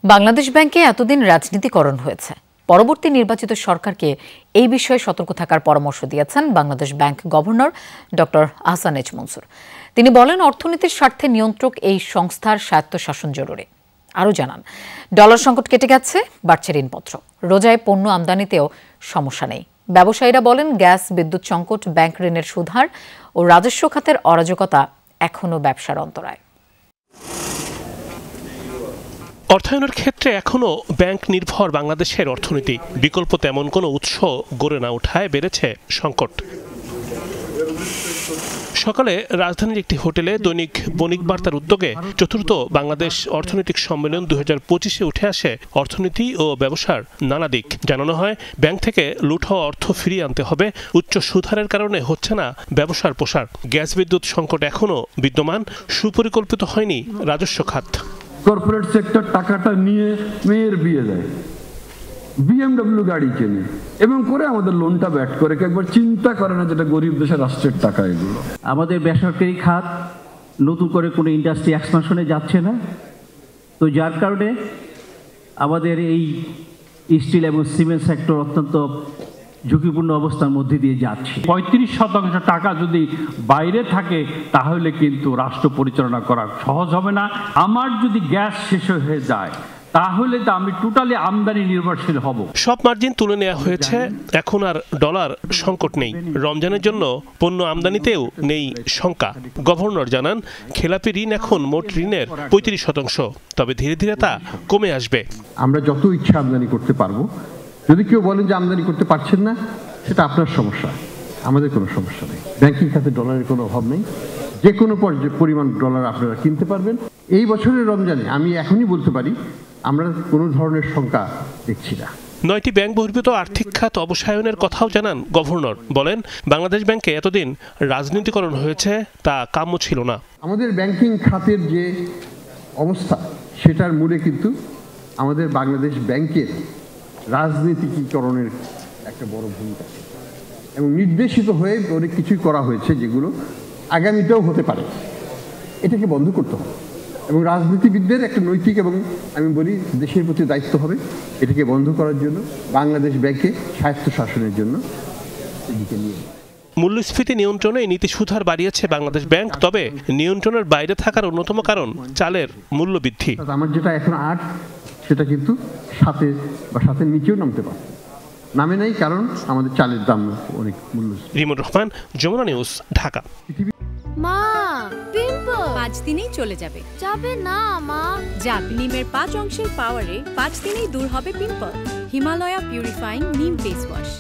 বাংলাদেশ ব্যাংকে এতদিন রাজনীতিকরণ হয়েছে। পরবর্তী নির্বাচিত সরকারকে এই বিষয়ে সতর্ক থাকার পরামর্শ দিয়েছেন Bangladesh bank governor doctor Ahsan H Mansur. তিনি বলেন, অর্থনীতির স্বার্থে নিয়ন্ত্রক এই সংস্থার স্বায়ত্তশাসন জরুরি। আরও জানান, ডলার সংকট কেটে গেছে, বাড়ছে ঋণপত্র, রোজায় পণ্য আমদানিতেও সমস্যা নেই। ব্যবসায়ীরা বলেন, গ্যাস বিদ্যুৎ সংকট, ব্যাংক ঋণের সুদহার ও রাজস্ব খাতের অরাজকতা এখনও ব্যবসার অন্তরায়। অর্থায়নের ক্ষেত্রে এখনও ব্যাংক নির্ভর বাংলাদেশের অর্থনীতি। বিকল্প তেমন কোনো উৎস গড়ে না ওঠায় বেড়েছে সংকট। সকালে রাজধানীর একটি হোটেলে দৈনিক বণিক বার্তার উদ্যোগে চতুর্থ বাংলাদেশ অর্থনৈতিক সম্মেলন 2025-এ উঠে আসে অর্থনীতি ও ব্যবসার নানা দিক। জানানো হয়, ব্যাংক থেকে লুট হওয়া অর্থ ফিরিয়ে আনতে হবে, উচ্চ সুদহারের কারণে হচ্ছে না ব্যবসার প্রসার, গ্যাস বিদ্যুৎ সংকট এখনও বিদ্যমান, সুপরিকল্পিত হয়নি রাজস্ব খাত। কর্পোরেট সেক্টর টাকাটা নিয়ে মেয়ের বিয়ে দেয়, BMW গাড়ি কেনে এবং করে আমাদের লোনটা ব্যাট করে, একবার চিন্তা করে না যেটা গরিব দেশের রাষ্ট্রের টাকা। এগুলো আমাদের বেসরকারি খাত নতুন করে কোনো ইন্ডাস্ট্রি এক্সপানশনে যাচ্ছে না, তো যার কারণে আমাদের এই স্টিল এবং সিমেন্ট সেক্টর অত্যন্ত ঝুঁকিপূর্ণ অবস্থার মধ্যে দিয়ে যাচ্ছে। 35% টাকা যদি বাইরে থাকে তাহলে কিন্তু রাষ্ট্র পরিচালনা করা সহজ হবে না। আমার যদি গ্যাস শেষ হয়ে যায় তাহলে তো আমি টোটালি আমদানি নির্ভরশীল হব। সব মার্জিন তুলে নেওয়া হয়েছে, এখন আর ডলার সংকট নেই। রমজানের জন্য পণ্য আমদানিতেও নেই শঙ্কা। গভর্নর জানান, খেলাপি ঋণ এখন মোট ঋণের 35%, তবে ধীরে ধীরে তা কমে আসবে। আমরা যত ইচ্ছা আমদানি করতে পারবো। যদি কেউ বলেন যে আমদানি করতে পারছেন না, সেটা আপনার সমস্যা, আমাদের কোনো সমস্যা নেই। ব্যাংকিং খাতে ডলারের কোনো অভাব নেই, যে কোনো পরিমাণ ডলার আপনারা কিনতে পারবেন। এই বছরের রমজানে আমি এখনই বলতে পারি, আমরা কোনো ধরনের শঙ্কা দেখছি না। 9টি ব্যাংক বহির্ভূত আর্থিক খাত অবসায়নের কথাও জানান গভর্নর। বলেন, বাংলাদেশ ব্যাংকে এতদিন রাজনীতিকরণ হয়েছে, তা কাম্য ছিল না। আমাদের ব্যাংকিং খাতের যে অবস্থা, সেটার মূলে কিন্তু আমাদের বাংলাদেশ ব্যাংকের রাজনীতিকরণের একটা বড় ভূমিকা এবং নির্দেশিত হয়ে অনেক কিছুই করা হয়েছে, যেগুলো আগামীতেও হতে পারে। এটাকে বন্ধ করতে হবে এবং রাজনীতিবিদদের একটা নৈতিক এবং আমি বলি দেশের প্রতি দায়িত্ব হবে এটাকে বন্ধ করার জন্য, বাংলাদেশ ব্যাংকে স্বায়ত্তশাসনের জন্য এদিকে নিয়ে। মূল্যস্ফীতি নিয়ন্ত্রণে নীতি সুদহার বাড়িয়েছে বাংলাদেশ ব্যাংক, তবে নিয়ন্ত্রণের বাইরে থাকার অন্যতম কারণ চালের মূল্য বৃদ্ধি। আমার যেটা এখন 8, সেটা কিন্তু 7 বা 7-এর নিচেও নামতে পারে, নামে নাই, কারণ আমাদের চালের দাম অনেক মূল্য। রিমন রহমান, যমুনা নিউজ, ঢাকা। মা, পিম্পল 5 দিনেই চলে যাবে। যাবে না মা, যাবে। নিমের 5 অংশের পাওয়ারে 5 দিনেই দূর হবে পিম্পল। হিমালয়া পিউরিফাইং নিম ফেস ওয়াশ।